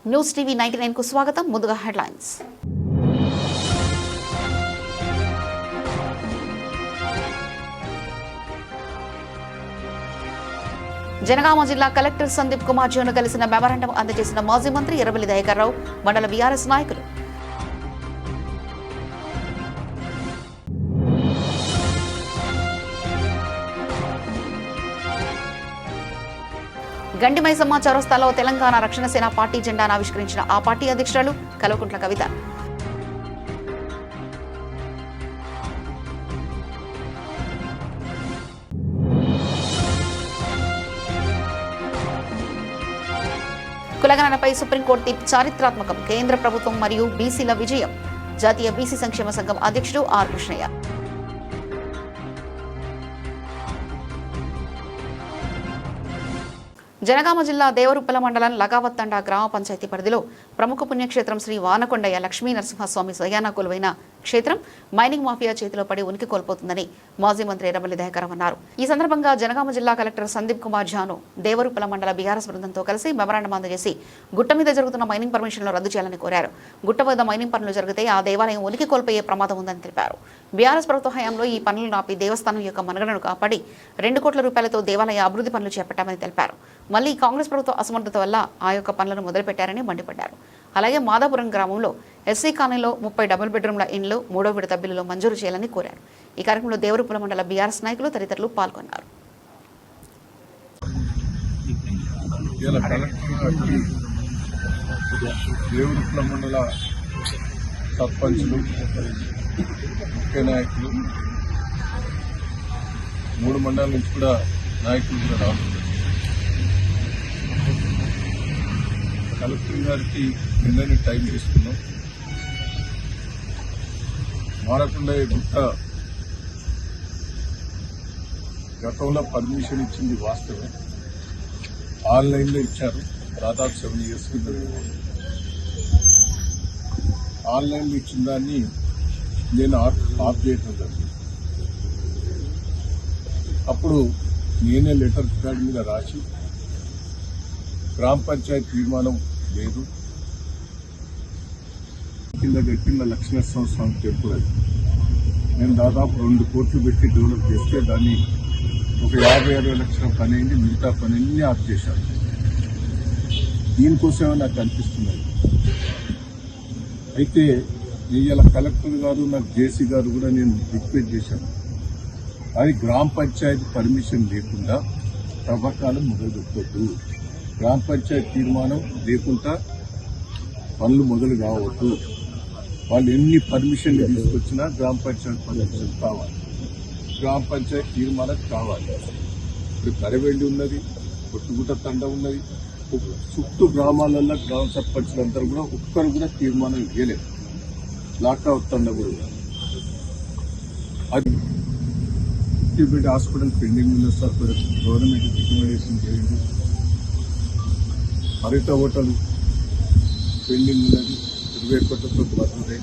News TV 99 కు స్వాగతం. ముందుగా హెడ్లైన్స్. జనగామ జిల్లా కలెక్టర్ సందీప్ కుమార్ జోను కలిసిన మెమరాండం అందజేసిన మాజీ మంత్రి ఎర్రబెల్లి దయాకర్ రావు, మండల బీఆర్ఎస్ నాయకులు. గండి మైసమ్మ చౌరస్తాలో తెలంగాణ రక్షణ సేన పార్టీ జెండాను ఆవిష్కరించిన ఆ పార్టీ అధ్యక్షురాలు కల్వకుంట్ల కవిత. కులగణనపై సుప్రీంకోర్టు తీర్పు చారిత్రాత్మకం, కేంద్ర ప్రభుత్వం మరియు బీసీల విజయం. జాతీయ బీసీ సంక్షేమ సంఘం అధ్యక్షుడు ఆర్ కృష్ణయ్య. జనగామ జిల్లా దేవరుప్పల మండలం లగావత్తండ గ్రామ పంచాయతీ పరిధిలో ప్రముఖ పుణ్యక్షేత్రం శ్రీ వానకొండయ్య లక్ష్మీ నరసింహస్వామి స్వయాన కొలువైన క్షేత్రం మైనింగ్ మాఫియా చేతిలో పడి ఉనికి కోల్పోతుందని మాజీ మంత్రి ఎర్రబెల్లి దయాకర్ రావు అన్నారు. ఈ సందర్భంగా జనగామ జిల్లా కలెక్టర్ సందీప్ కుమార్ జాను దేవరుప్పల మండల బీఆర్ఎస్ బృందంతో కలిసి మెమరాండం అందజేసి గుట్ట మీద జరుగుతున్న మైనింగ్ పర్మిషన్లు రద్దు చేయాలని కోరారు. గుట్ట వద్ద మైనింగ్ పనులు జరిగితే ఆ దేవాలయం ఉనికి కోల్పోయే ప్రమాదం ఉందని తెలిపారు. బీఆర్ఎస్ ప్రభుత్వ హయాంలో ఈ పనులను ఆపి దేవస్థానం యొక్క మనుగడను కాపాడి 2 కోట్ల రూపాయలతో దేవాలయ అభివృద్ధి పనులు చేపట్టామని తెలిపారు. మళ్లీ కాంగ్రెస్ ప్రభుత్వ అసమర్థత వల్ల ఆ యొక్క పనులను మొదలుపెట్టారని మండిపడ్డారు. అలాగే మాదాపురం గ్రామంలో ఎస్సీ కాలనీలో 30 డబుల్ బెడ్రూమ్ల ఇండ్లు 3వ విడత బిల్లులో మంజూరు చేయాలని కోరారు. ఈ కార్యక్రమంలో దేవరుప్పల మండల బీఆర్ఎస్ నాయకులు తదితరులు పాల్గొన్నారు. దేవరుప్పల మండల సర్పంచులు, ముఖ్య నాయకులు, 3 మండలాల నుంచి కూడా నాయకులు కూడా రావాలి. కలెక్టర్ గారికి నిన్ననే టైం తీసుకున్నాం. మారకుండా గుట్ట గతంలో పర్మిషన్ ఇచ్చింది వాస్తవమే, ఆన్లైన్లో ఇచ్చారు. దాదాపు 7 years కింద ఆన్లైన్లో ఇచ్చిన దాన్ని నేను ఆఫ్ చేయడం జరిగింది. అప్పుడు నేనే లెటర్ ప్యాడ్ మీద రాసి గ్రామ పంచాయతీ తీర్మానం లేదు, కింద కట్టిన లక్ష్మీనరసింహ స్వామి టెంపుల్ అది నేను దాదాపు 2 కోట్లు పెట్టి డెవలప్ చేస్తే దాన్ని ఒక 50-60 లక్షల పని అయింది. మిగతా పని అన్ని ఆఫ్ చేశాను. దీనికోసమే నాకు అనిపిస్తున్నది. అయితే ఇవాళ కలెక్టర్ గారు, నాకు జేసీ గారు కూడా నేను రిక్వెస్ట్ చేశాను. అది గ్రామ పంచాయతీ పర్మిషన్ లేకుండా తవ్వకాలు మొదలుపెట్టద్దు, గ్రామ పంచాయతీ తీర్మానం లేకుండా పనులు మొదలు కావద్దు. వాళ్ళు ఎన్ని పర్మిషన్లు తీసుకొచ్చినా గ్రామ పంచాయతీ పర్మిషన్ కావాలి, గ్రామ పంచాయతీ తీర్మానం కావాలి. ఇప్పుడు కరవెండి ఉన్నది, కొట్టుగుట్ట తండ ఉన్నది, చుట్టూ గ్రామాలలో గ్రామ సర్పంచులందరూ కూడా ఒక్కరు కూడా తీర్మానం ఇవ్వలేదు. లాక్అవుట్ తండ కూడా అది హాస్పిటల్ పెండింగ్ ఉన్న సార్, గవర్నమెంట్ రికమెండేషన్ చేయండి. హరిత హోటల్ పెండింగ్ ఉన్నది, 20 కోట్లతో బతుకుతాయి.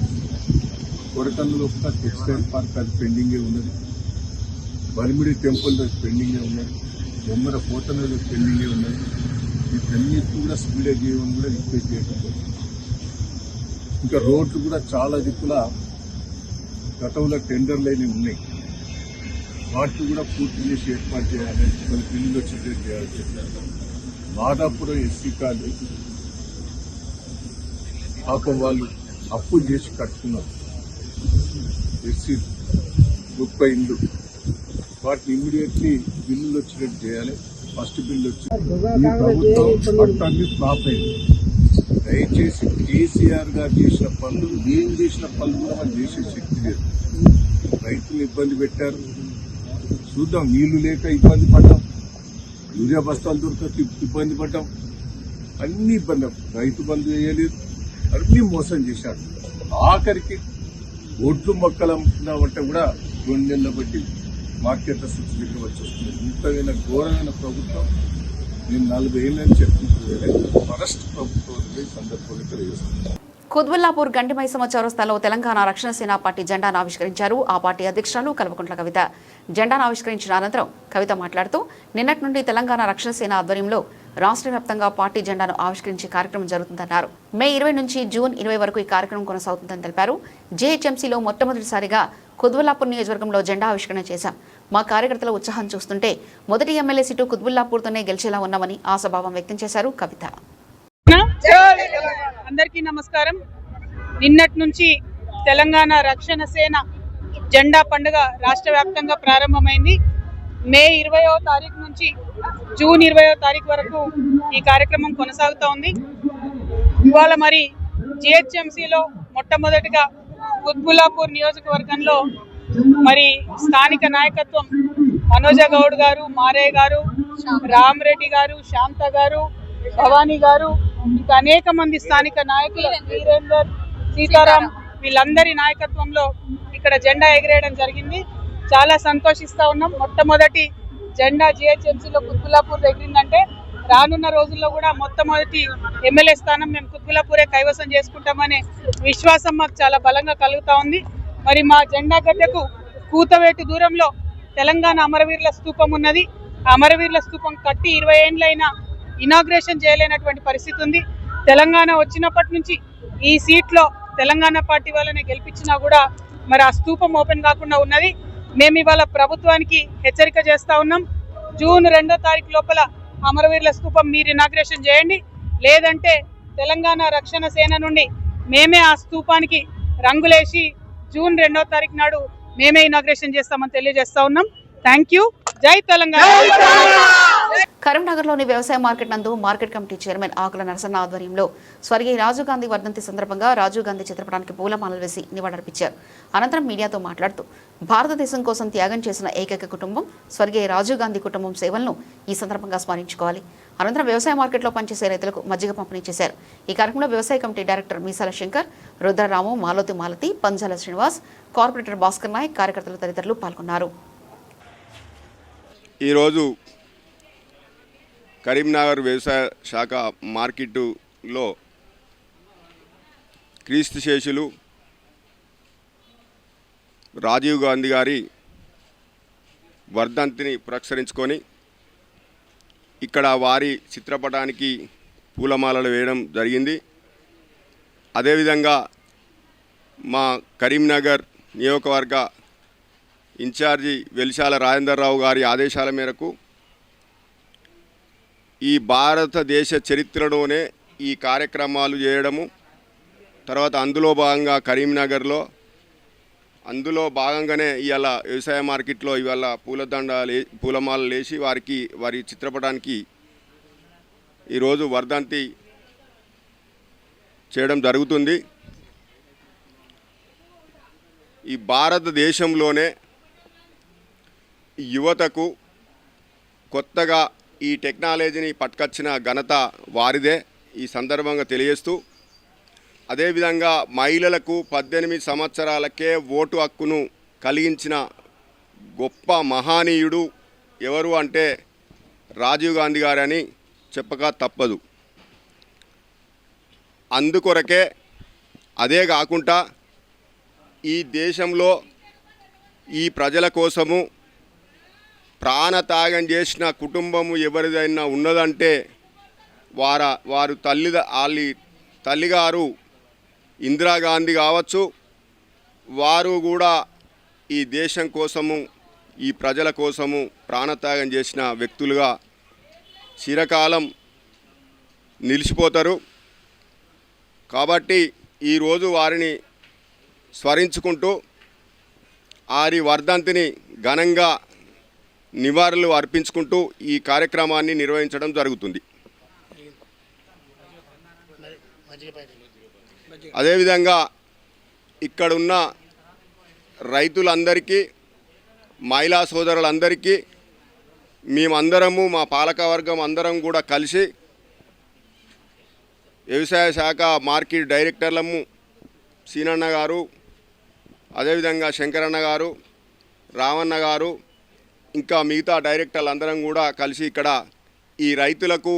కొరకల్లో ఒక టెక్స్టైల్ పార్క్ అది పెండింగే ఉన్నది. బలిమిడి టెంపుల్ పెండింగే ఉన్నది. బొమ్మర పోతనలో పెండింగే ఉన్నది. వీటన్నిటి కూడా స్పీడ్ చేయడం కూడా రిక్వెస్ట్ చేయడం. ఇంకా రోడ్లు కూడా చాలా దిక్కుల గతంలో టెండర్లు అయినవి ఉన్నాయి, వాటిని కూడా పూర్తి చేసి ఏర్పాటు చేయాలి. కొన్ని బిల్లులు వచ్చేటట్టు చేయాలి చెప్పారు. మాదాపురం ఎస్సీ కాలనీ పాపం వాళ్ళు అప్పులు చేసి కట్టుకున్నారు. ఎస్సీ 30 ఇండ్లు, వాటిని ఇమ్మీడియట్లీ బిల్లులు వచ్చినట్టు చేయాలి. ఫస్ట్ బిల్లు వచ్చి ఈ ప్రభుత్వం పట్టాన్ని ఫ్లాప్ అయింది. దయచేసి కేసీఆర్ గారు చేసిన పనులు, ఏం చేసిన పనులు కూడా మనం చేసే శక్తి లేదు. రైతులు ఇబ్బంది పెట్టారు, చూద్దాం. నీళ్లు లేక ఇబ్బంది పడ్డాం, యూరియా బస్తాలు దొరకక ఇబ్బంది పడ్డాం, అన్ని ఇబ్బంది. రైతు బంధు చేయలేదు, అన్ని మోసం చేశారు. ఆఖరికి ఒడ్లు మొక్కలు అమ్ముకున్నామంటే కూడా 2 నెలల బట్టి మార్కెట్ల సబ్సిడీకి వచ్చేస్తుంది. ఇంతమైన ఘోరమైన ప్రభుత్వం నేను 40 ఏళ్ళ నుంచి చెప్తున్నాను. ఫరెస్ట్ ప్రభుత్వం సందర్భంగా తెలియజేస్తున్నాను. కుత్బుల్లాపూర్ గండి మైసమ్మ చౌరస్తాలో తెలంగాణ రక్షణ సేన పార్టీ జెండాను ఆవిష్కరించారు ఆ పార్టీ అధ్యక్షురాలు కల్వకుంట్ల కవిత. జెండాను ఆవిష్కరించిన అనంతరం కవిత మాట్లాడుతూ, నిన్నటి నుండి తెలంగాణ రక్షణ సేన ఆధ్వర్యంలో రాష్ట్ర వ్యాప్తంగా పార్టీ జెండాను ఆవిష్కరించే కార్యక్రమం జరుగుతుందన్నారు. మే 20 నుంచి జూన్ 20 వరకు ఈ కార్యక్రమం కొనసాగుతుందని తెలిపారు. జేహెచ్ఎంసీలో మొట్టమొదటిసారిగా కుత్బుల్లాపూర్ నియోజకవర్గంలో జెండా ఆవిష్కరణ చేశాం. మా కార్యకర్తల ఉత్సాహం చూస్తుంటే మొదటి ఎమ్మెల్యే సీటు కుత్బుల్లాపూర్తోనే గెలిచేలా ఉన్నామని ఆశాభావం వ్యక్తం చేశారు కవిత. అందరికీ నమస్కారం. నిన్నటి నుంచి తెలంగాణ రక్షణ సేన జెండా పండుగ రాష్ట్ర వ్యాప్తంగా ప్రారంభమైంది. మే 20వ తారీఖు నుంచి జూన్ 20వ తారీఖు వరకు ఈ కార్యక్రమం కొనసాగుతూ ఉంది. ఇవాళ మరి జిహెచ్ఎంసీలో మొట్టమొదటిగా కుత్బుల్లాపూర్ నియోజకవర్గంలో మరి స్థానిక నాయకత్వం మనోజ గౌడ్ గారు, మారే గారు, రామరెడ్డి గారు, శాంత గారు, భవానీ గారు, ఇంకా అనేక మంది స్థానిక నాయకులు, వీరేందర్, సీతారాం, వీళ్ళందరి నాయకత్వంలో ఇక్కడ జెండా ఎగిరేయడం జరిగింది. చాలా సంతోషిస్తా ఉన్నాం. మొట్టమొదటి జెండా జిహెచ్ఎంసీలో కుత్బుల్లాపూర్ ఎగిరిందంటే రానున్న రోజుల్లో కూడా మొట్టమొదటి ఎమ్మెల్యే స్థానం మేము కుత్బుల్లాపూరే కైవసం చేసుకుంటామనే విశ్వాసం మాకు చాలా బలంగా కలుగుతా ఉంది. మరి మా జెండా గడ్డకు కూతవేటు దూరంలో తెలంగాణ అమరవీరుల స్తూపం ఉన్నది. అమరవీరుల స్తూపం కట్టి 20 ఏళ్ళైనా ఇనాగ్రేషన్ చేయలేనటువంటి పరిస్థితి ఉంది. తెలంగాణ వచ్చినప్పటి నుంచి ఈ సీట్లో తెలంగాణ పార్టీ వాళ్ళని గెలిపించినా కూడా మరి ఆ స్తూపం ఓపెన్ కాకుండా ఉన్నది. మేము ఇవాళ ప్రభుత్వానికి హెచ్చరిక చేస్తా ఉన్నాం. జూన్ 2వ తారీఖు లోపల అమరవీరుల స్తూపం మీరు ఇనాగ్రేషన్ చేయండి, లేదంటే తెలంగాణ రక్షణ సేన నుండి మేమే ఆ స్తూపానికి రంగులేసి జూన్ 2వ తారీఖు నాడు మేమే ఇనాగ్రేషన్ చేస్తామని తెలియజేస్తా ఉన్నాం. Thank you. జై తెలంగాణ. కరీంనగర్లోని వ్యవసాయ మార్కెట్ నందు మార్కెట్ కమిటీ చైర్మన్ ఆకుల నరసన్న ఆధ్వర్యంలో స్వర్గీయ రాజీవ్ గాంధీ వర్ధంతి సందర్భంగా రాజీవ్ గాంధీ చిత్రపటానికి పూలమాలలు వేసి నివాళులర్పించారు. అనంతరం మీడియాతో మాట్లాడుతూ భారతదేశం కోసం త్యాగం చేసిన ఏకైక కుటుంబం స్వర్గీయ రాజీవ్ గాంధీ కుటుంబం సేవలను ఈ సందర్భంగా స్మరించుకోవాలి. అనంతరం వ్యవసాయ మార్కెట్లో పనిచేసే రైతులకు మజ్జిగ పంపిణీ చేశారు. ఈ కార్యక్రమంలో వ్యవసాయ కమిటీ డైరెక్టర్ మీసాల శంకర్, రుద్రరాము, మాలతి, పంజాల శ్రీనివాస్, కార్పొరేటర్ భాస్కర్ నాయక్, కార్యకర్తలు తదితరులు పాల్గొన్నారు. ఈరోజు కరీంనగర్ వ్యవసాయ శాఖ మార్కెట్లో క్రీస్తు శేషులు రాజీవ్ గాంధీ గారి వర్ధంతిని పురస్కరించుకొని ఇక్కడ వారి చిత్రపటానికి పూలమాలలు వేయడం జరిగింది. అదేవిధంగా మా కరీంనగర్ నియోజకవర్గ ఇన్ఛార్జి వెలిశాల రాజేందర్రావు గారి ఆదేశాల మేరకు ఈ భారతదేశ చరిత్రలోనే ఈ కార్యక్రమాలు చేయడము, తర్వాత అందులో భాగంగా కరీంనగర్లో అందులో భాగంగానే ఇవాళ వ్యవసాయ మార్కెట్లో ఇవాళ పూలమాలలు వేసి వారి చిత్రపటానికి ఈరోజు వర్ధంతి చేయడం జరుగుతుంది. ఈ భారతదేశంలోనే యువతకు కొత్తగా ఈ టెక్నాలజీని పట్టుకొచ్చిన ఘనత వారిదే ఈ సందర్భంగా తెలియజేస్తూ, అదేవిధంగా మహిళలకు 18 సంవత్సరాలకే ఓటు హక్కును కలిగించిన గొప్ప మహనీయుడు ఎవరు అంటే రాజీవ్ గాంధీ గారని చెప్పక తప్పదు. అందుకొరకే అదే కాకుండా ఈ దేశంలో ఈ ప్రజల కోసము ప్రాణత్యాగం చేసిన కుటుంబము ఎవరిదైనా ఉన్నదంటే వారు తల్లిగారు ఇందిరాగాంధీ కావచ్చు. వారు కూడా ఈ దేశం కోసము ఈ ప్రజల కోసము ప్రాణత్యాగం చేసిన వ్యక్తులుగా చిరకాలం నిలిచిపోతారు. కాబట్టి ఈరోజు వారిని స్మరించుకుంటూ వారి వర్ధంతిని ఘనంగా నివాళులు అర్పించుకుంటూ ఈ కార్యక్రమాన్ని నిర్వహించడం జరుగుతుంది. అదేవిధంగా ఇక్కడున్న రైతులందరికీ, మహిళా సోదరులందరికీ మేమందరము మా పాలకవర్గం అందరం కూడా కలిసి వ్యవసాయ శాఖ మార్కెట్ డైరెక్టర్లము సీనన్న గారు, అదేవిధంగా శంకరన్న గారు, రామన్న గారు, ఇంకా మిగతా డైరెక్టర్లు అందరం కూడా కలిసి ఇక్కడ ఈ రైతులకు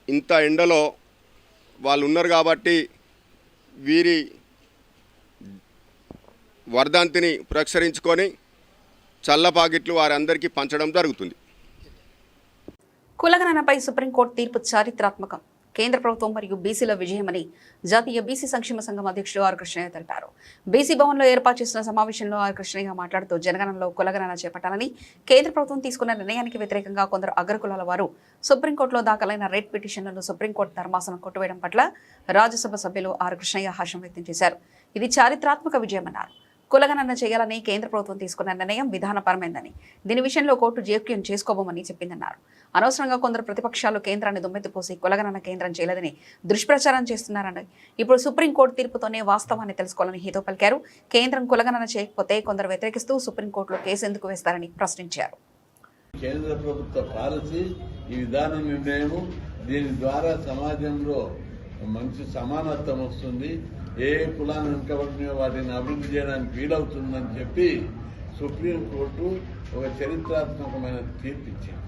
ఇంత ఎండలో వాళ్ళు ఉన్నారు కాబట్టి వీరి వర్ధంతిని పురస్కరించుకొని చల్ల పాకెట్లు వారందరికీ పంచడం జరుగుతుంది. కులగణనపై సుప్రీంకోర్టు తీర్పు చారిత్రాత్మకం. కేంద్ర ప్రభుత్వం మరియు బీసీల విజయమని జాతీయ బీసీ సంక్షేమ సంఘం అధ్యక్షుడు ఆర్ కృష్ణయ్య తెలిపారు. బీసీ భవన్లో ఏర్పాటు చేసిన సమావేశంలో ఆర్ కృష్ణయ్య మాట్లాడుతూ జనగణనలో కులగణన చేపట్టాలని కేంద్ర ప్రభుత్వం తీసుకున్న నిర్ణయానికి వ్యతిరేకంగా కొందరు అగ్రకులాల వారు సుప్రీంకోర్టులో దాఖలైన రేట్ పిటిషన్లను సుప్రీంకోర్టు ధర్మాసనం కొట్టివేయడం పట్ల రాజ్యసభ సభ్యులు ఆర్ కృష్ణయ్య హర్షం వ్యక్తం చేశారు. ఇది చారిత్రాత్మక విజయమన్నారు. కులగణన చేయాలని కేంద్ర ప్రభుత్వం తీసుకున్న నిర్ణయం విధానపరమైందని, దీని విషయంలో కోర్టు జోక్యం చేసుకోబోమని చెప్పిందన్నారు. అనవసరంగా కొందరు ప్రతిపక్షాలు కేంద్రాన్ని దుమ్మెత్తిపోసి కులగణన కేంద్రం చేయలేదని దుష్ప్రచారం చేస్తున్నారని, ఇప్పుడు సుప్రీంకోర్టు తీర్పుతోనే వాస్తవాన్ని తెలుసుకోవాలని హితో పలికారు. కేంద్రం కులగణన చేయకపోతే కొందరు వ్యతిరేకిస్తూ సుప్రీంకోర్టులో కేసు ఎందుకు వేస్తారని ప్రశ్నించారు. కేంద్ర ప్రభుత్వ పాలసీ ఈ విధాన నిర్ణయం, దీని ద్వారా సమాజంలో మంచి సమానత్వం వస్తుంది, ఏ కులాన్ని వెనుకబడిన వాటిని అభివృద్ధి చేయడానికి వీలవుతుందని చెప్పి సుప్రీంకోర్టు ఒక చరిత్రాత్మకమైన తీర్పు ఇచ్చింది.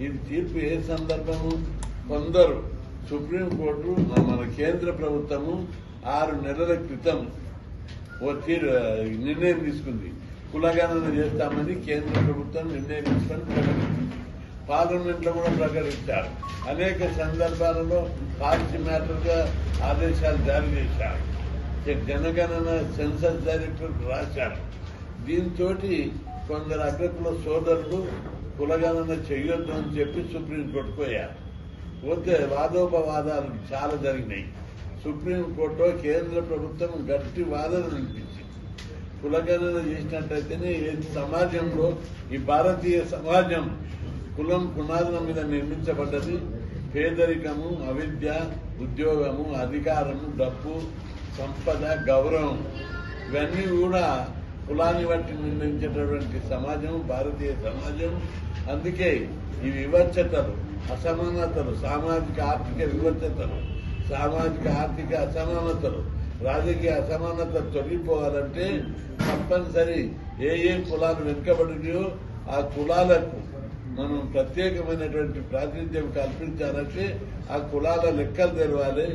ఇది తీర్పు ఏ సందర్భము? కొందరు సుప్రీంకోర్టు మన కేంద్ర ప్రభుత్వము 6 నెలల క్రితం ఓ నిర్ణయం తీసుకుంది. కులగణన చేస్తామని కేంద్ర ప్రభుత్వం నిర్ణయం తీసుకొని ప్రకటించింది. పార్లమెంట్లో కూడా ప్రకటించారు. అనేక సందర్భాలలో పాలసీ మ్యాటర్గా ఆదేశాలు జారీ చేశారు. జనగణన సెన్సస్ డైరెక్టర్ రాశారు. దీంతో కొందరు అగ్రకుల సోదరులు కులగణన చేయొద్దు అని చెప్పి సుప్రీంకోర్టు పోయారు. పోతే వాదోపవాదాలు చాలా జరిగినాయి. సుప్రీంకోర్టులో కేంద్ర ప్రభుత్వం గట్టి వాదన వినిపించింది. కులగణన చేసినట్టయితేనే సమాజంలో ఈ భారతీయ సమాజం కులం పునాదుల మీద నిర్మించబడ్డది. పేదరికము, అవిద్య, ఉద్యోగము, అధికారము, డబ్బు, సంపద, గౌరవం ఇవన్నీ కూడా కులాన్ని బట్టి నిర్ణయించేటటువంటి సమాజం భారతీయ సమాజం. అందుకే ఈ వివక్షతలు, అసమానతలు, సామాజిక ఆర్థిక వివక్షతలు, సామాజిక ఆర్థిక అసమానతలు, రాజకీయ అసమానత తొలగిపోవాలంటే తప్పనిసరి ఏ కులాలు వెనుకబడినాయో ఆ కులాలకు మనం ప్రత్యేకమైనటువంటి ప్రాతినిధ్యం కల్పించాలంటే ఆ కులాల లెక్కలు తెలవాలి.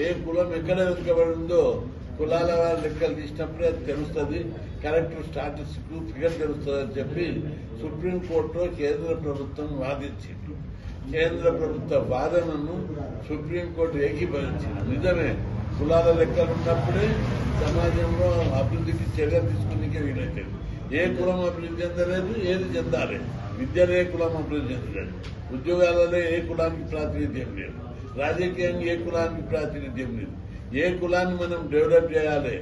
ఏ కులం ఎక్కడ వెనుకబడిందో కులాల వారి లెక్కలు తీసినప్పుడే అది తెలుస్తుంది. కరెక్ట్ స్టాటస్ ఫిగర్ తెలుస్తుంది అని చెప్పి సుప్రీంకోర్టులో కేంద్ర ప్రభుత్వం వాదించింది. కేంద్ర ప్రభుత్వ వాదనను సుప్రీంకోర్టు ఏకీభవించింది. నిజమే, కులాల లెక్కలు ఉన్నప్పుడే సమాజంలో అభివృద్ధికి చర్య తీసుకునే వీలైతుంది. ఏ కులం అభివృద్ధి చెందలేదు, ఏది చెందాలి. విద్యలో ఏ కులం అభివృద్ధి చెందలేదు, ఉద్యోగాలలో ఏ కులానికి ప్రాతినిధ్యం లేదు, రాజకీయంగా ఏ కులానికి ప్రాతినిధ్యం లేదు. ఏ కులాన్ని మనం డెవలప్ చేయాలి,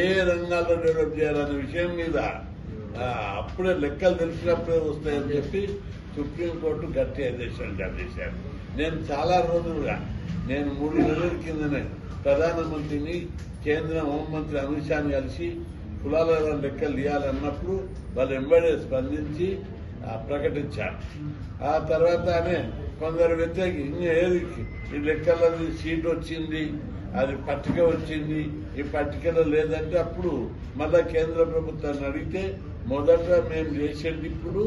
ఏ రంగాల్లో డెవలప్ చేయాలనే విషయం మీద అప్పుడే లెక్కలు తెలిసినప్పుడే వస్తాయని చెప్పి సుప్రీంకోర్టు గట్టి ఆదేశాలు జారీ చేశారు. నేను చాలా రోజులుగా 3 నెలల కిందనే ప్రధానమంత్రిని, కేంద్ర హోంమంత్రి అమిత్ షాని కలిసి కులాల లెక్కలు తీయాలన్నప్పుడు వాళ్ళు వెంబడే స్పందించి ప్రకటించారు. ఆ తర్వాతనే కొందరు వ్యతిరేకి ఏది ఈ లెక్కలది సీట్ వచ్చింది, అది పట్టిక వచ్చింది, ఈ పట్టికలో లేదంటే అప్పుడు మళ్ళా కేంద్ర ప్రభుత్వాన్ని అడిగితే మొదట మేము చేసేది ఇప్పుడు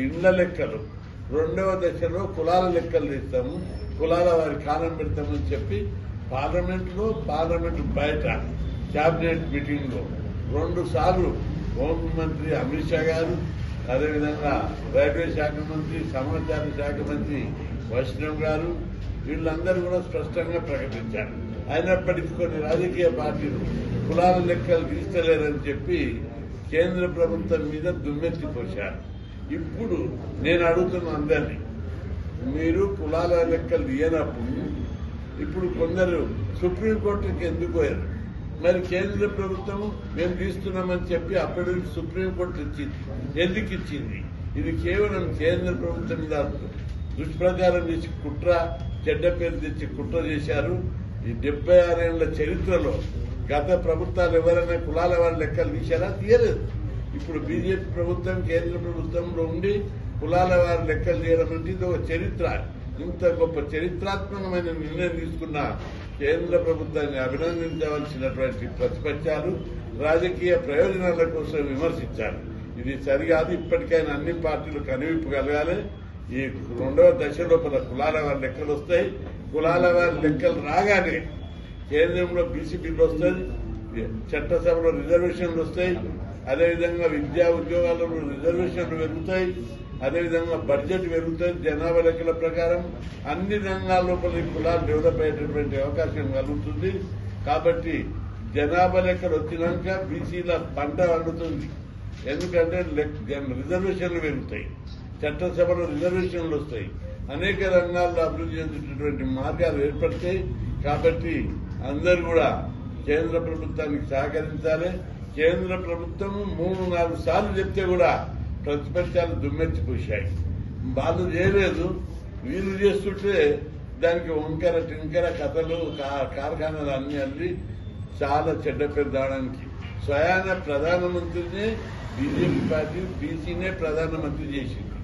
ఇండ్ల లెక్కలు, 2వ దశలో కులాల లెక్కలు తీస్తాము, కులాల వారి కాలం పెడతామని చెప్పి పార్లమెంటు బయట క్యాబినెట్ మీటింగ్లో 2 సార్లు హోంమంత్రి అమిత్ షా గారు, అదేవిధంగా రైల్వే శాఖ మంత్రి, సమాచార శాఖ మంత్రి వైష్ణవ్ గారు వీళ్ళందరూ కూడా స్పష్టంగా ప్రకటించారు. అయినప్పటికీ కొన్ని రాజకీయ పార్టీలు కులాల లెక్కలు తీస్తలేరని చెప్పి కేంద్ర ప్రభుత్వం మీద దుమ్మెత్తిపోశారు. ఇప్పుడు నేను అడుగుతున్న అందరినీ, మీరు కులాల లెక్కలు తీయనప్పుడు ఇప్పుడు కొందరు సుప్రీంకోర్టుకి ఎందుకు పోయారు? మరి కేంద్ర ప్రభుత్వం మేము తీస్తున్నామని చెప్పి అప్పటి సుప్రీంకోర్టు ఇచ్చింది. ఎందుకు ఇచ్చింది? ఇది కేవలం కేంద్ర ప్రభుత్వం మీద దుష్ప్రచారం చేసి కుట్ర, చెడ్డ పేరు తెచ్చి కుట్ర చేశారు. ఈ 76 ఏళ్ల చరిత్రలో గత ప్రభుత్వాలు ఎవరైనా కులాల వారి లెక్కలు తీశారా? తీయలేదు. ఇప్పుడు బీజేపీ ప్రభుత్వం కేంద్ర ప్రభుత్వంలో ఉండి కులాల వారి లెక్కలు తీయడం అంటే ఇది ఒక చరిత్ర. ఇంత గొప్ప చరిత్రాత్మకమైన నిర్ణయం తీసుకున్న కేంద్ర ప్రభుత్వాన్ని అభినందించవలసినటువంటి ప్రతిపక్షాలు రాజకీయ ప్రయోజనాల కోసం విమర్శించారు. ఇది సరికాదు. ఇప్పటికైనా అన్ని పార్టీలు కనువిప్పు కలగాలి. ఈ 2వ దశ లోపల కులాల వారి లెక్కలు వస్తాయి. కులాల వారి లెక్కలు రాగానే కేంద్రంలో బీసీ బిల్లు వస్తుంది, చట్టసభలో రిజర్వేషన్లు వస్తాయి, అదేవిధంగా విద్యా ఉద్యోగాలలో రిజర్వేషన్లు పెరుగుతాయి. అదేవిధంగా బడ్జెట్ పెరుగుతుంది. జనాభా లెక్కల ప్రకారం అన్ని రంగాల లోపల ఈ కులాలు డెవలప్ అయ్యేటటువంటి అవకాశం కలుగుతుంది. కాబట్టి జనాభా లెక్కలు వచ్చినాక బీసీల పంట వండుతుంది. ఎందుకంటే రిజర్వేషన్లు పెరుగుతాయి, చట్టసభలో రిజర్వేషన్లు వస్తాయి, అనేక రంగాల్లో అభివృద్ధి చెందేటటువంటి మార్గాలు ఏర్పడతాయి. కాబట్టి అందరూ కూడా కేంద్ర ప్రభుత్వానికి సహకరించాలి. కేంద్ర ప్రభుత్వం 3-4 సార్లు చెప్తే కూడా ప్రతిపక్షాలు దుమ్మెత్తిపోశాయి. వాళ్ళు చేయలేదు, వీళ్ళు చేస్తుంటే దానికి వంకర టింకర కథలు కార్ఖానాలు అన్ని అల్లి చాలా చెడ్డ పేరు రావడానికి స్వయాన ప్రధానమంత్రిని బీజేపీ పార్టీ బీసీనే ప్రధానమంత్రి చేసింది.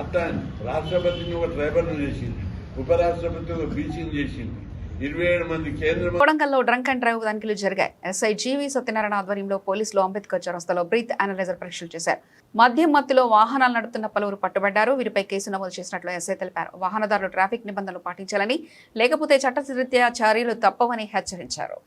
అట్లా రాష్ట్రపతిని ఒక ట్రైబల్ చేసింది, ఉపరాష్ట్రపతి ఒక బీసీని చేసింది. 27 మంది కేంద్ర కొడంగల్లో డ్రంక్ అండ్ డ్రైవ్ తనిఖీలు జరిగాయి. ఎస్ఐ జీవి సత్యనారాయణ ఆధ్వర్యంలో పోలీసులు అంబేద్కర్ చౌరస్తాలో బ్రీత్ అనలైజర్ పరీక్షలు చేశారు. మద్యం మత్తులో వాహనాలు నడుపుతున్న పలువురు పట్టుబడ్డారు. వీరిపై కేసు నమోదు చేసినట్లు ఎస్ఐ తెలిపారు. వాహనదారులు ట్రాఫిక్ నిబంధనలు పాటించాలని, లేకపోతే చట్టరీత్యా చర్యలు తప్పవని హెచ్చరించారు.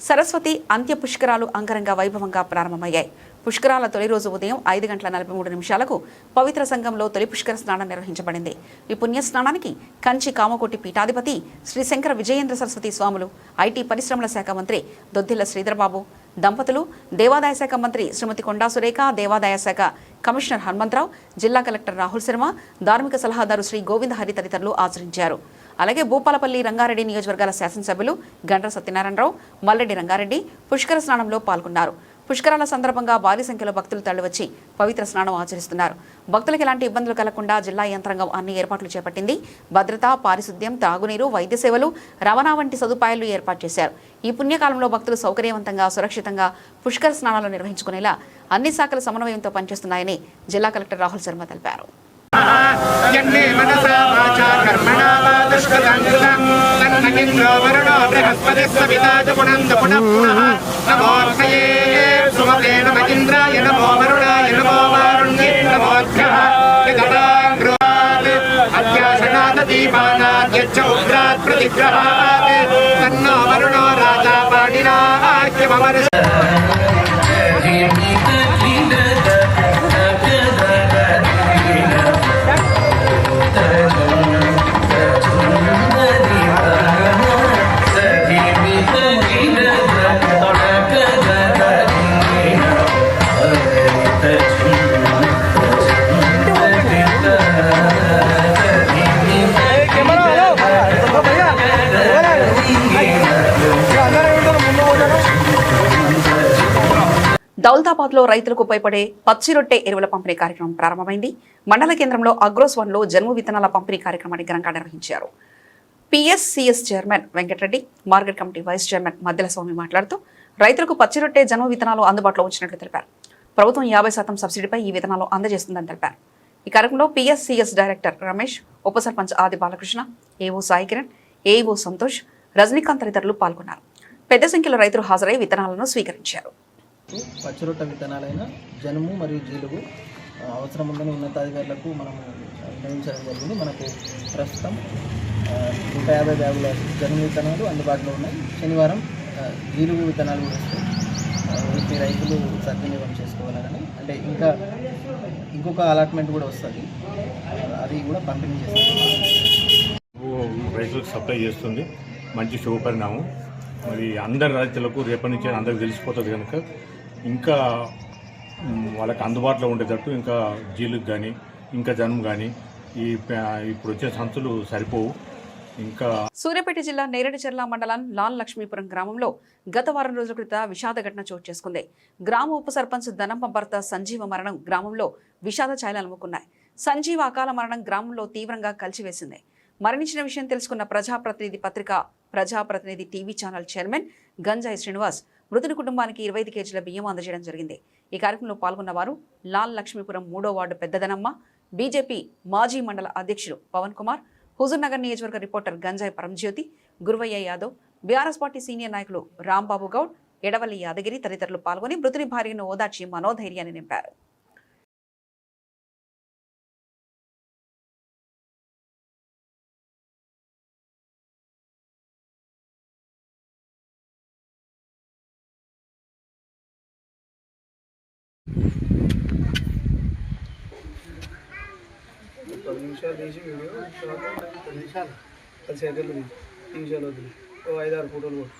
సరస్వతి అంత్య పుష్కరాలు అంగరంగ వైభవంగా ప్రారంభమయ్యాయి. పుష్కరాల తొలి రోజు ఉదయం 5:43 పవిత్ర సంఘంలో తొలి పుష్కర స్నానం నిర్వహించబడింది. ఈ పుణ్య స్నానానికి కంచి కామకోటి పీఠాధిపతి శ్రీ శంకర విజయేంద్ర సరస్వతి స్వాములు, ఐటీ పరిశ్రమల శాఖ మంత్రి దొద్దిల్ల శ్రీధరబాబు దంపతులు, దేవాదాయ శాఖ మంత్రి శ్రీమతి కొండా సురేఖ, దేవాదాయ శాఖ కమిషనర్ హనుమంతరావు, జిల్లా కలెక్టర్ రాహుల్ శర్మ, ధార్మిక సలహాదారు శ్రీ గోవింద హరి తదితరులు ఆచరించారు. అలాగే భూపాలపల్లి, రంగారెడ్డి నియోజకవర్గాల శాసనసభ్యులు గండ్ర సత్యనారాయణరావు, మల్లెడ్డి రంగారెడ్డి పుష్కర స్నానంలో పాల్గొన్నారు. పుష్కరాల సందర్భంగా భారీ సంఖ్యలో భక్తులు తరలివచ్చి పవిత్ర స్నానం ఆచరిస్తున్నారు. భక్తులకు ఎలాంటి ఇబ్బందులు కలగకుండా జిల్లా యంత్రాంగం అన్ని ఏర్పాట్లు చేపట్టింది. భద్రత, పారిశుద్ధ్యం, తాగునీరు, వైద్య సేవలు, రవాణా వంటి సదుపాయాలు ఏర్పాటు చేశారు. ఈ పుణ్యకాలంలో భక్తులు సౌకర్యవంతంగా, సురక్షితంగా పుష్కర స్నానాలు నిర్వహించుకునేలా అన్ని శాఖల సమన్వయంతో పనిచేస్తున్నాయని జిల్లా కలెక్టర్ రాహుల్ శర్మ తెలిపారు. దౌలతాబాద్ లో రైతులకు ఉపయోగపడే పచ్చి రొట్టె ఎరువుల పంపిణీ కార్యక్రమం ప్రారంభమైంది. మండల కేంద్రంలో అగ్రోస్ 1లో జన్ము విత్తనాల పంపిణీ కార్యక్రమాన్ని ఘనంగా నిర్వహించారు. PSCS chairman Venkata Reddy, market committee vice chairman Maddela Swamy మాట్లాడుతూ రైతులకు పచ్చి రొట్టె జన్ము విత్తనాలు అందుబాటులో ఉంచినట్లు తెలిపారు. ప్రభుత్వం 50% సబ్సిడీపై ఈ విత్తనాలు అందజేస్తుందని తెలిపారు. ఈ కార్యక్రమంలో పిఎస్సిఎస్ డైరెక్టర్ రమేష్, ఉప సర్పంచ్ ఆది బాలకృష్ణ, ఏఓ సాయి కిరణ్, ఏఈఓ సంతోష్, రజనీకాంత్ తదితరులు పాల్గొన్నారు. పెద్ద సంఖ్యలో రైతులు హాజరై విత్తనాలను స్వీకరించారు. పచ్చిరొట్ట విత్తనాలైన జనుము మరియు జీలుగు అవసరం ఉందని ఉన్నతాధికారులకు మనము నిర్ణయించడం జరిగింది. మనకు ప్రస్తుతం 150 బ్యాగుల జనుము విత్తనాలు అందుబాటులో ఉన్నాయి. శనివారం జీలుగు విత్తనాలు కూడా వస్తాయి. వీటిని రైతులు సద్వినియోగం చేసుకోవాలని, అంటే ఇంకొక అలాట్మెంట్ కూడా వస్తుంది, అది కూడా పంపిణీ చేస్తుంది. రైతులకు సప్లై చేస్తుంది. మంచి శుభపరిణామం. మరి అందరి రైతులకు రేపటి నుంచి అందరికి తెలిసిపోతుంది కనుక ఇంకా వాళ్ళకి అందుబాటులో ఉండేటట్టు ఇంకా జీలుకు కానీ ఇంకా జనం కానీ ఇప్పుడు వచ్చే సంచులు సరిపోవు. ఇంకా సూర్యాపేట జిల్లా నేరేడుచర్ల మండలం లాల్ లక్ష్మీపురం గ్రామంలో గత వారం రోజుల క్రితం విషాద ఘటన చోటు చేసుకుంది. గ్రామ ఉప సర్పంచ్ ధనమ్మ భర్త సంజీవ మరణం గ్రామంలో విషాద ఛాయలు అలుముకున్నాయి. సంజీవ అకాల మరణం గ్రామంలో తీవ్రంగా కలిచివేసింది. మరణించిన విషయం తెలుసుకున్న ప్రజాప్రతినిధి టీవీ ఛానల్ చైర్మన్ గంజాయి శ్రీనివాస్ మృతుని కుటుంబానికి 25 కేజీల బియ్యం అందజేయడం జరిగింది. ఈ కార్యక్రమంలో పాల్గొన్న వారు లాల్ లక్ష్మీపురం 3వ వార్డు పెద్దదనమ్మ, బీజేపీ మాజీ మండల అధ్యక్షుడు పవన్ కుమార్, హుజూర్నగర్ నియోజకవర్గ reporter Ganjayi Paramjyothi, Guruvayya Yadav, BRS party senior నాయకులు రాంబాబు గౌడ్, ఎడవల్లి యాదగిరి తదితరులు పాల్గొని మృతుని భార్యను ఓదార్చి మనోధైర్యాన్ని నింపారు. తీసి వీడియో 10 నిమిషాలు 10 సెకండ్లు 10 నిమిషాలు వదిలి 5-6 ఫోటోలు కూడా.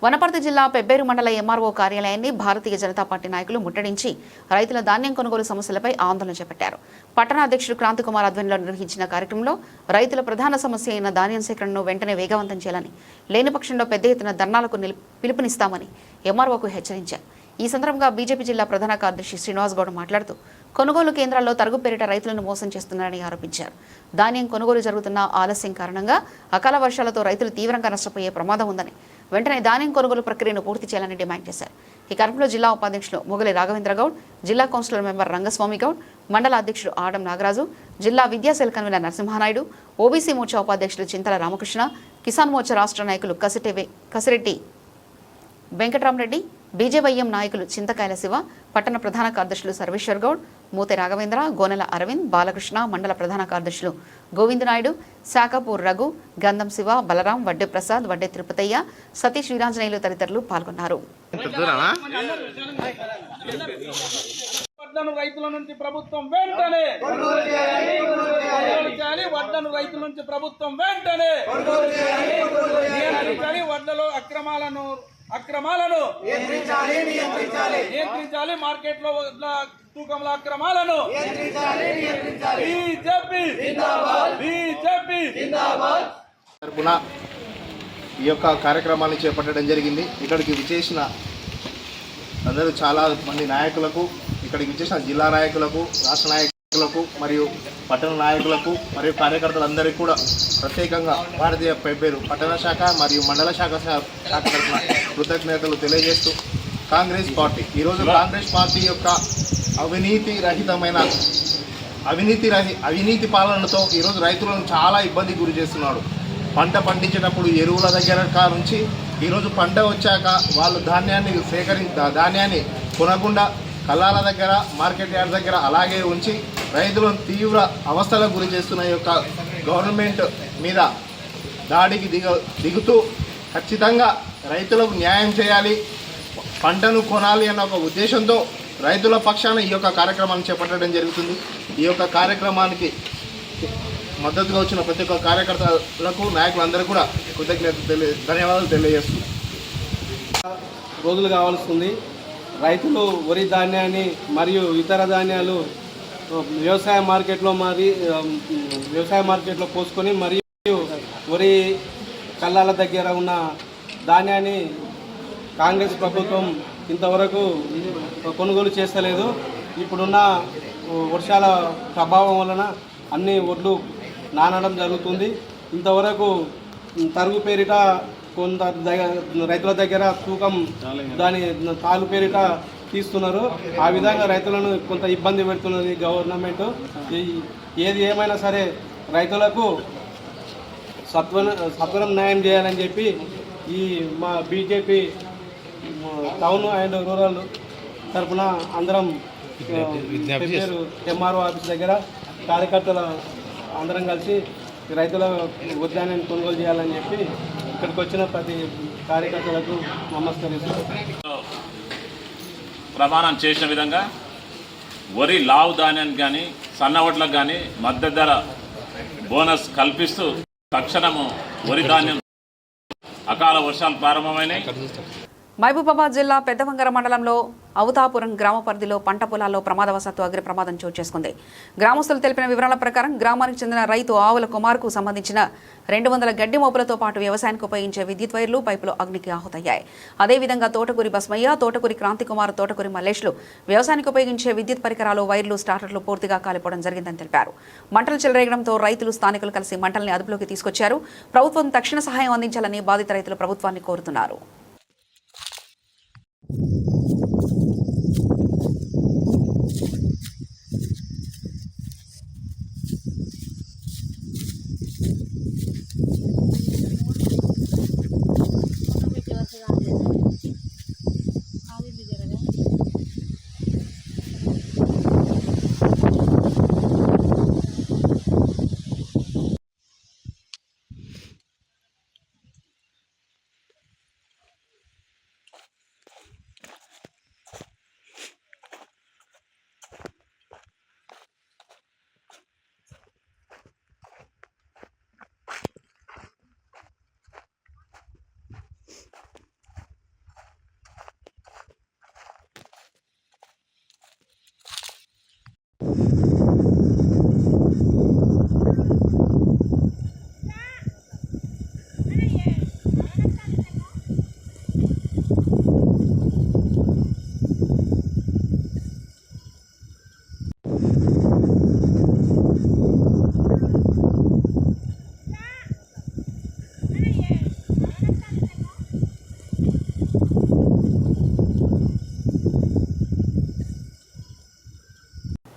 వనపర్తి జిల్లా పెబ్బేరు మండల ఎంఆర్ఓ కార్యాలయాన్ని భారతీయ జనతా పార్టీ నాయకులు ముట్టడించి రైతుల ధాన్యం కొనుగోలు సమస్యలపై ఆందోళన చేపట్టారు. పట్టణ అధ్యక్షుడు క్రాంతికుమార్ ఆధ్వర్యంలో నిర్వహించిన కార్యక్రమంలో రైతుల ప్రధాన సమస్య అయిన ధాన్యం సేకరణను వెంటనే వేగవంతం చేయాలని, లేని పక్షంలో పెద్ద ఎత్తున ధర్నాలకు పిలుపునిస్తామని ఎంఆర్ఓకు హెచ్చరించారు. ఈ సందర్భంగా బీజేపీ జిల్లా ప్రధాన కార్యదర్శి శ్రీనివాస్ గౌడ్ మాట్లాడుతూ కొనుగోలు కేంద్రాల్లో తరుగు పేరిట రైతులను మోసం చేస్తున్నారని ఆరోపించారు. ధాన్యం కొనుగోలు జరుగుతున్న ఆలస్యం కారణంగా అకాల వర్షాలతో రైతులు తీవ్రంగా నష్టపోయే ప్రమాదం ఉందని, వెంటనే ధాన్యం కొనుగోలు ప్రక్రియను పూర్తి చేయాలని డిమాండ్ చేశారు. ఈ కార్యక్రమంలో జిల్లా ఉపాధ్యక్షులు మొగలి రాఘవేంద్ర గౌడ్, జిల్లా కౌన్సిలర్ మెంబర్ రంగస్వామి గౌడ్, మండల అధ్యక్షుడు ఆడం నాగరాజు, జిల్లా విద్యాశాఖ కన్వీనర్ నరసింహానాయుడు, ఓబీసీ మోర్చా ఉపాధ్యక్షులు చింతల రామకృష్ణ, కిసాన్ మోర్చా రాష్ట్ర నాయకులు కసిరెడ్డి వెంకటరామరెడ్డి, బీజేవైఎం నాయకులు చింతకాయల శివ, పట్టణ ప్రధాన కార్యదర్శులు సర్వేశ్వర్ గౌడ్, మూతే రాఘవేంద్ర, గోనెల అరవింద్, బాలకృష్ణ, మండల ప్రధాన కార్యదర్శులు గోవింద్ నాయుడు, శాఖపూర్ రఘు, గంధం శివ, బలరాం, వడ్డే ప్రసాద్, వడ్డే తిరుపతయ్య, సతీష్ వీరాంజనేయులు తదితరులు పాల్గొన్నారు. రైతుల నుంచి ప్రభుత్వం వెంటనే వడ్లను రైతుల నుంచి ప్రభుత్వం వెంటనే నియంత్రించాలి. వడ్లలో అక్రమాలను నియంత్రించాలి. మార్కెట్లో వడ్ల తూకంలో అక్రమాలను బీజేపీ తరపున ఈ యొక్క కార్యక్రమాన్ని చేపట్టడం జరిగింది. ఇక్కడికి విచ్చేసిన అందరూ చాలా మంది నాయకులకు, ఇక్కడికి విచ్చేసిన జిల్లా నాయకులకు, రాష్ట్ర నాయకులకు మరియు పట్టణ నాయకులకు మరియు కార్యకర్తలందరికీ కూడా ప్రత్యేకంగా భారతీయ పెబ్బేరు పట్టణ శాఖ మరియు మండల శాఖ తరఫున కృతజ్ఞతలు తెలియజేస్తూ, కాంగ్రెస్ పార్టీ ఈరోజు కాంగ్రెస్ పార్టీ యొక్క అవినీతి పాలనతో ఈరోజు రైతులను చాలా ఇబ్బంది గురి చేస్తున్నాడు. పంట పండించేటప్పుడు ఎరువుల దగ్గర నుంచి ఈరోజు పంట వచ్చాక వాళ్ళు ధాన్యాన్ని కొనకుండా కల్లాల దగ్గర, మార్కెట్ యార్డ్ దగ్గర అలాగే ఉంచి రైతులను తీవ్ర అవస్థలకు గురి చేస్తున్న యొక్క గవర్నమెంట్ మీద దాడికి దిగుతూ ఖచ్చితంగా రైతులకు న్యాయం చేయాలి, పంటను కొనాలి అన్న ఒక ఉద్దేశంతో రైతుల పక్షాన ఈ యొక్క కార్యక్రమాన్ని చేపట్టడం జరుగుతుంది. ఈ యొక్క కార్యక్రమానికి మద్దతుగా వచ్చిన ప్రతి ఒక్క కార్యకర్తలకు, నాయకులందరూ కూడా ధన్యవాదాలు తెలియజేస్తుంది. రోజులు కావాల్సింది. రైతులు వరి ధాన్యాన్ని మరియు ఇతర ధాన్యాలు వ్యవసాయ మార్కెట్లో పోసుకొని మరియు వరి కల్లాల దగ్గర ఉన్న ధాన్యాన్ని కాంగ్రెస్ ప్రభుత్వం ఇంతవరకు కొనుగోలు చేస్తలేదు. ఇప్పుడున్న వర్షాల ప్రభావం వలన అన్ని ఒడ్లు నానడం జరుగుతుంది. ఇంతవరకు తరుగు పేరిట కొంత రైతుల దగ్గర తూకం దాని తాలు పేరిట తీస్తున్నారు. ఆ విధంగా రైతులను కొంత ఇబ్బంది పెడుతున్నది గవర్నమెంట్. ఏది ఏమైనా సరే రైతులకు సత్వరం న్యాయం చేయాలని చెప్పి ఈ మా బీజేపీ టౌన్ అండ్ రూరల్ తరఫున అందరం ఎంఆర్ఓ ఆఫీస్ దగ్గర కార్యకర్తల అందరం కలిసి రైతుల ఉద్యానాన్ని కొనుగోలు చేయాలని చెప్పి ఇక్కడికి వచ్చిన ప్రతి కార్యకర్తలకు నమస్కరిస్తున్నాం. ప్రమాణం చేసిన విధంగా వరి లావు ధాన్యానికి కానీ సన్న వడ్లకు కానీ మద్దతు ధర బోనస్ కల్పిస్తూ తక్షణము వరి ధాన్యం అకాల వర్షాలు ప్రారంభమైనాయి. మహబూబాబాద్ జిల్లా పెద్దవంగర మండలంలో అవతాపురం గ్రామ పరిధిలో పంట పొలాల్లో ప్రమాదవశాత్తు అగ్ని ప్రమాదం చోటు చేసుకుంది. గ్రామస్తులు తెలిపిన వివరాల ప్రకారం గ్రామానికి చెందిన రైతు ఆవుల కుమార్కు సంబంధించిన 200 గడ్డి మోపులతో పాటు వ్యవసాయానికి ఉపయోగించే విద్యుత్ వైర్లు పైపులు అగ్నికి ఆహుతయ్యాయి. అదేవిధంగా తోటకూరి బస్మయ్య, తోటకూరి క్రాంతికుమార్, తోటకూరి మల్లేష్లు వ్యవసాయానికి ఉపయోగించే విద్యుత్ పరికరాలు, వైర్లు, స్టార్టర్లు పూర్తిగా కాలిపోవడం జరిగిందని తెలిపారు. మంటలు చెలరేగడంతో రైతులు, స్థానికులు కలిసి మంటల్ని అదుపులోకి తీసుకొచ్చారు. ప్రభుత్వం తక్షణ సహాయం అందించాలని బాధిత రైతులు ప్రభుత్వాన్ని కోరుతున్నారు.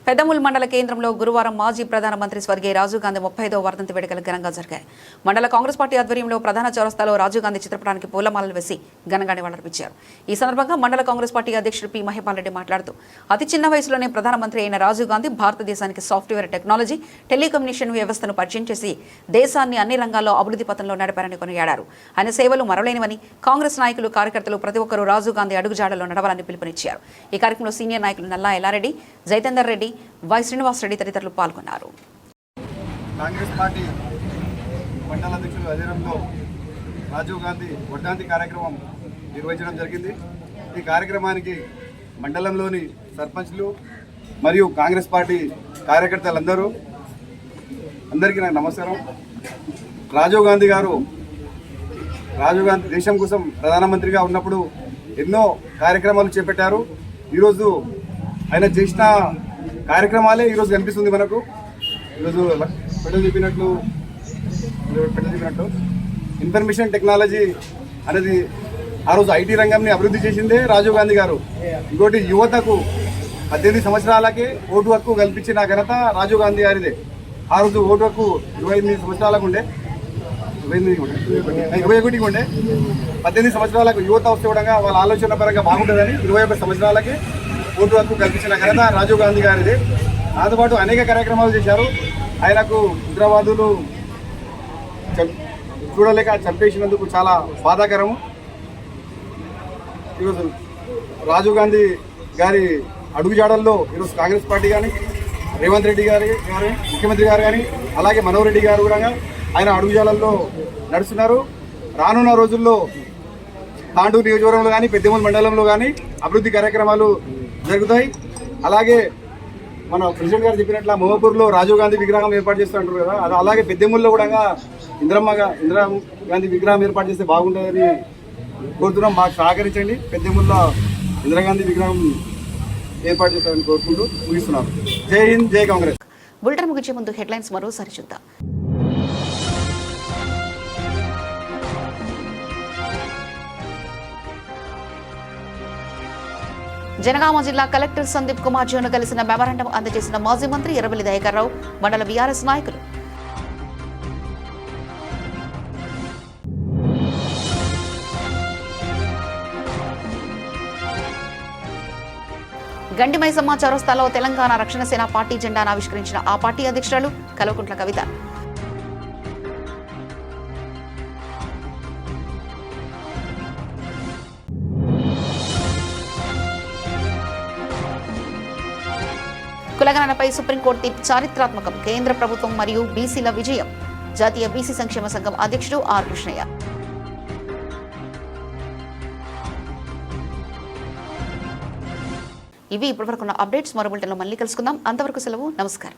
పెద్దమూల్ మండల కేంద్రంలో గురువారం మాజీ ప్రధానమంత్రి స్వర్గీయ రాజీవ్ గాంధీ 35వ వర్ధంతి వేడుకలు ఘనంగా జరిగాయి. మండల కాంగ్రెస్ పార్టీ ఆధ్వర్యంలో ప్రధాన చౌరస్తాలో రాజీవ్ గాంధీ చిత్రపటానికి పూలమాలలు వేసి ఘనంగా నివాళులర్పించారు. ఈ సందర్భంగా మండల కాంగ్రెస్ పార్టీ అధ్యక్షుడు పి. మహిపాల్ రెడ్డి మాట్లాడుతూ అతి చిన్న వయసులోనే ప్రధానమంత్రి అయిన రాజీవ్ గాంధీ భారతదేశానికి సాఫ్ట్వేర్ టెక్నాలజీ, టెలికమ్యూనికేషన్ వ్యవస్థను పరిచయం చేసి దేశాన్ని అన్ని రంగాల్లో అభివృద్ధి పథంలో నడిపారని కొనియాడారు. ఆయన సేవలు మరవలేనివని కాంగ్రెస్ నాయకులు, కార్యకర్తలు ప్రతి ఒక్కరూ రాజీవ్ గాంధీ అడుగుజాడలో నడవాలని పిలుపునిచ్చారు. ఈ కార్యక్రమంలో సీనియర్ నాయకులు నల్లా ఎల్లారెడ్డి, జైతేందర్ రెడ్డి, వై శ్రీనివాస్ రెడ్డి తదితరులు పాల్గొన్నారు. కాంగ్రెస్ పార్టీ మండల అధ్యక్షులు అధిరంలో రాజీవ్ గాంధీ వర్ధంతి కార్యక్రమం నిర్వహించడం జరిగింది. ఈ కార్యక్రమానికి మండలంలోని సర్పంచ్లు మరియు కాంగ్రెస్ పార్టీ కార్యకర్తలందరూ అందరికీ నాకు నమస్కారం. రాజీవ్ గాంధీ దేశం కోసం ప్రధానమంత్రిగా ఉన్నప్పుడు ఎన్నో కార్యక్రమాలు చేపట్టారు. ఈరోజు ఆయన చేసిన కార్యక్రమాలే ఈరోజు కనిపిస్తుంది మనకు. ఈరోజు పెద్దలు చెప్పినట్లు ఇన్ఫర్మేషన్ టెక్నాలజీ అనేది ఆ రోజు ఐటీ రంగంని అభివృద్ధి చేసిందే రాజీవ్ గాంధీ గారు. ఇంకోటి యువతకు 18 సంవత్సరాలకే ఓటు హక్కు కల్పించిన ఘనత రాజీవ్ గాంధీ గారిదే. ఆ రోజు ఓటు హక్కు 25 సంవత్సరాలకు ఉండే, 21 ఉండే. 18 సంవత్సరాలకు యువత వస్తే కూడా వాళ్ళ ఆలోచన పరంగా బాగుంటుందని 21 సంవత్సరాలకి ఓటు హక్కు కల్పించిన ఘనత రాజీవ్ గాంధీ గారిదే. దాంతోపాటు అనేక కార్యక్రమాలు చేశారు. ఆయనకు ఉగ్రవాదులు చూడలేక చంపేసినందుకు చాలా బాధాకరము. ఈరోజు రాజీవ్ గాంధీ గారి అడుగుజాడల్లో ఈరోజు కాంగ్రెస్ పార్టీ కానీ, రేవంత్ రెడ్డి గారు ముఖ్యమంత్రి గారు కానీ, అలాగే మనోహర్ రెడ్డి గారు కూడా ఆయన అడుగుజాడల్లో నడుస్తున్నారు. రానున్న రోజుల్లో తాండూరు నియోజకవర్గంలో కానీ, పెద్దమూల్ మండలంలో కానీ అభివృద్ధి కార్యక్రమాలు జరుగుతాయి. అలాగే మన ప్రెసిడెంట్ గారు చెప్పినట్లు మోహపూర్లో రాజీవ్ గాంధీ విగ్రహం ఏర్పాటు చేస్తుంటారు కదా, అది అలాగే పెద్దమూల్లో కూడా ఇందిరా గాంధీ విగ్రహం ఏర్పాటు చేస్తే బాగుంటుందని కోరుతున్నాం. మాకు సహకరించండి. పెద్దమూల్లో ఇందిరాగాంధీ విగ్రహం ఏర్పాటు చేస్తారని కోరుకుంటూ ముగిస్తున్నాను. జై హింద్, జై కాంగ్రెస్. బులెటిన్ ముగించే ముందు హెడ్లైన్స్ మరోసారి చూద్దాం. జనగామ జిల్లా కలెక్టర్ సందీప్ కుమార్ జోను కలిసిన మెమరాండం అందజేసిన మాజీ మంత్రి ఎర్రబెల్లి దయాకర్ రావు, మండల బీఆర్ఎస్ నాయకులు. గండి మైసమ్మ చౌరస్తాలో తెలంగాణ రక్షణ సేన పార్టీ జెండాను ఆవిష్కరించిన ఆ పార్టీ అధ్యక్షురాలు కల్వకుంట్ల కవిత. కులగణనపై సుప్రీంకోర్టు తీర్పు చారిత్రాత్మకం. కేంద్ర ప్రభుత్వం మరియు బీసీల విజయం. జాతీయ బీసీ సంక్షేమ సంఘం అధ్యక్షుడు ఆర్ కృష్ణయ్య. ఇవి ఇప్పటివరకున్న అప్డేట్స్. మరో బులెటిన్లో మళ్ళీ కలుసుకుందాం. అంతవరకు సెలవు. నమస్కారం.